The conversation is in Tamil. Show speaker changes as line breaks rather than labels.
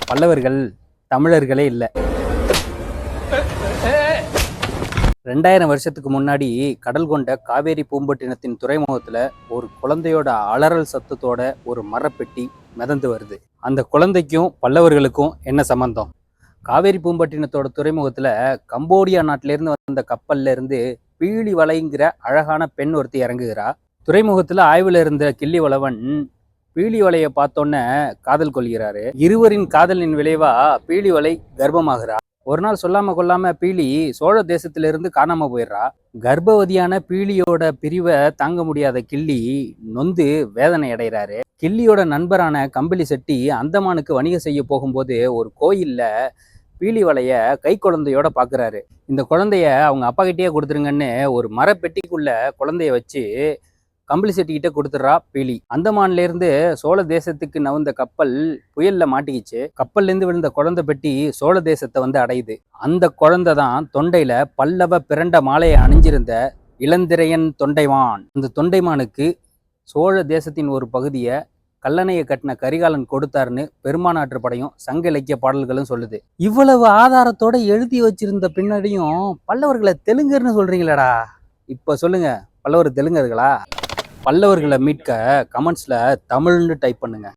பல்லவர்கள் தமிழர்களே இல்லை. 2000 வருஷத்துக்கு முன்னாடி கடல் கொண்ட காவேரி பூம்பட்டினத்தின் துறைமுகத்துல ஒரு குழந்தையோட அலறல் சத்தத்தோட ஒரு மரப்பெட்டி மிதந்து வருது. அந்த குழந்தைக்கும் பல்லவர்களுக்கும் என்ன சம்பந்தம்? காவேரி பூம்பட்டினத்தோட துறைமுகத்துல கம்போடியா நாட்டிலிருந்து வந்த கப்பல்ல இருந்து பீலி வலைங்கிற அழகான பெண் ஒருத்தி இறங்குகிறா. துறைமுகத்துல ஆய்வுல இருந்த கிள்ளி வளவன் பீலி வலையை பார்த்தோன்ன காதல் கொள்கிறாரு. இருவரின் காதலின் விளைவா பீலி வலை கர்ப்பமாகிறா. ஒரு நாள் சொல்லாம கொள்ளாம பீலி சோழ தேசத்திலிருந்து காணாம போயிடுறா. கர்ப்பவதியான பீலியோட பிரிவை தாங்க முடியாத கிள்ளி நொந்து வேதனை அடைகிறாரு. கிள்ளியோட நண்பரான கம்பளி செட்டி அந்தமானுக்கு வணிகம் செய்ய போகும்போது ஒரு கோயில்ல பீலி வலைய கை குழந்தையோட பாக்குறாரு. இந்த குழந்தைய அவங்க அப்பா கிட்டே கொடுத்துருங்கன்னு ஒரு மரப்பெட்டிக்குள்ள குழந்தைய வச்சு கம்பளி செட்டிக்கிட்ட கொடுத்துட்றா பீலி. அந்தமான்ல இருந்து சோழ தேசத்துக்கு நவுந்த கப்பல் புயல்ல மாட்டிக்கிச்சு. கப்பல்ல இருந்து விழுந்த குழந்தை பெட்டி சோழ தேசத்தை வந்து அடையுது. அந்த குழந்தை தான் தொண்டையில பல்லவ பிரண்ட மாலையை அணிஞ்சிருந்த இளந்திரையன் தொண்டைமான். அந்த தொண்டைமானுக்கு சோழ தேசத்தின் ஒரு பகுதியை கல்லணையை கட்டின கரிகாலன் கொடுத்தாருன்னு பெருமானாற்று படையும் சங்க இலக்கிய பாடல்களும் சொல்லுது. இவ்வளவு ஆதாரத்தோட எழுதி வச்சிருந்த பின்னாடியும் பல்லவர்களை தெலுங்கர்னு சொல்றீங்களடா. இப்ப சொல்லுங்க, பல்லவர் தெலுங்கர்களா? பல்லவர்களை மீட்க கமெண்ட்ஸ்ல தமிழ்னு டைப் பண்ணுங்க.